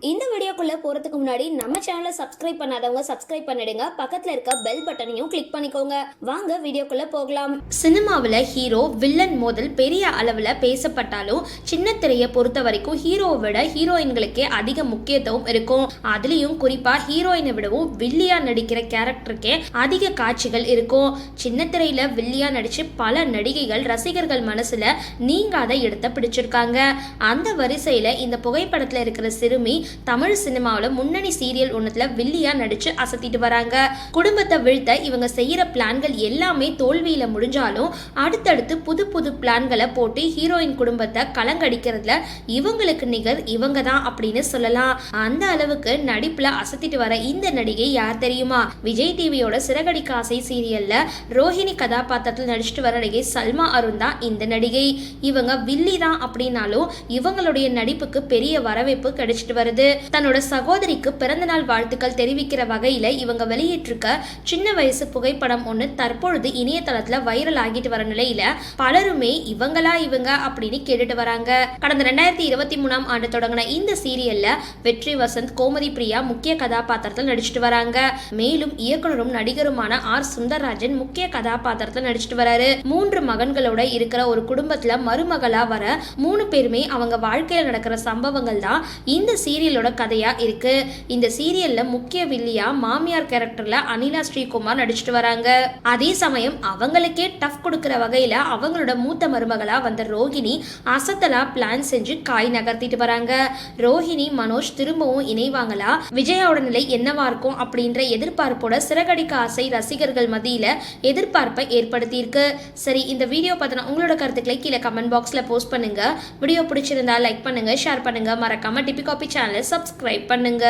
இந்த வீடியோக்குள்ள போறதுக்கு முன்னாடி நம்ம சேனலை சப்ஸ்கிரைப் பண்ணாதவங்க சப்ஸ்கிரைப் பண்ணிடுங்க, பக்கத்துல இருக்க பெல் பட்டனையும் கிளிக் பண்ணிக்கோங்க. வாங்க வீடியோக்குள்ள போகலாம். சினிமாவில் ஹீரோ வில்லன் மோதல் பெரிய அளவில் பேசப்பட்டாலும் சின்ன திரையை பொறுத்த வரைக்கும் ஹீரோவை விட ஹீரோயின்களுக்கே அதிக முக்கியத்துவம் இருக்கும். அதுலேயும் குறிப்பா ஹீரோயினை விடவும் வில்லியா நடிக்கிற கேரக்டருக்கே அதிக காட்சிகள் இருக்கும். சின்ன திரையில வில்லியா நடிச்சு பல நடிகைகள் ரசிகர்கள் மனசுல நீங்காத இடத்தை பிடிச்சிருக்காங்க. அந்த வரிசையில இந்த புகைப்படத்துல இருக்கிற சிறுமி தமிழ் சினிமாவில் முன்னணி சீரியல் ஒன்றுல வில்லியா நடிச்சு அசத்திட்டு வராங்க. குடும்பத்தை வீழ்த்த இவங்க செய்யற பிளான்கள் எல்லாமே தோல்வியில முடிஞ்சாலும் அடுத்தடுத்து புது புது பிளான்களை போட்டு ஹீரோயின் குடும்பத்தை கலங்கடிக்கிறதுல இவங்களுக்கு நிகர் இவங்க தான் அப்படின்னு சொல்லலாம். அந்த அளவுக்கு நடிப்புல அசத்திட்டு வர இந்த நடிகை யார் தெரியுமா? விஜய் டிவியோட சிறகடிக்க ஆசை சீரியல்ல ரோஹிணி கதாபாத்திரத்தில் நடிச்சிட்டு வர நடிகை சல்மா அருண் தான் இந்த நடிகை. இவங்க வில்லி தான் அப்படின்னாலும் இவங்களுடைய நடிப்புக்கு பெரிய வரவேற்பு கிடைச்சிட்டு வருது. தன்னோட சகோதரிக்கு பிறந்தநாள் வாழ்த்துக்கள் தெரிவிக்கிற வகையில இவங்க வெளியிட்டிருக்க சின்ன வயசு புகைப்படம் ஒன்று தற்பொழுது இணையதளத்துல வைரல் ஆகிட்டு வர நிலையில பலருமே இவங்களா இவங்க அப்படின்னு கேட்டுட்டு வராங்க. கடந்த 2023 ஆண்டு தொடங்கின இந்த சீரியல்ல வெற்றி வசந்த், கோமதி பிரியா முக்கிய கதாபாத்திரத்தில் நடிச்சிட்டு வராங்க. மேலும் இயக்குனரும் நடிகருமான ஆர் சுந்தரராஜன் முக்கிய கதாபாத்திரத்தில் நடிச்சிட்டு வராரு. 3 மகன்களோட இருக்கிற ஒரு குடும்பத்துல மருமகளா வர 3 பேருமே அவங்க வாழ்க்கையில் நடக்கிற சம்பவங்கள் தான் இந்த சீரியலோட கதையா இருக்கு. இந்த சீரியல்ல முக்கிய வில்லியா மாமியார் கேரக்டர்ல அனிலா ஸ்ரீகுமார் நடிச்சிட்டு வராங்க. அதே சமயம் அவங்களுக்கே டஃப் கொடுக்கிற வகையில அவங்களோட மூத்த மருமகளா வந்த ரோஹிணி அசத்தலா பிளான் செஞ்சு காய் நகர்த்திட்டு வராங்க. ரோஹிணி மனோஜ் திரும்பவும் இணைவாங்களா, விஜயாவோட நிலை என்னவா இருக்கும் அப்படின்ற எதிர்பார்ப்போட சிறகடிக்க ஆசை ரசிகர்கள் மத்தியில எதிர்பார்ப்பை ஏற்படுத்தி இருக்கு. சரி, இந்த வீடியோ பார்த்தா உங்களோட கருத்துக்களை கீழே கமெண்ட் பாக்ஸ்ல போஸ்ட் பண்ணுங்க. வீடியோ பிடிச்சிருந்தா லைக் பண்ணுங்க, ஷேர் பண்ணுங்க, மறக்காம டிபி காபி சேனலை சப்ஸ்கிரைப் பண்ணுங்க.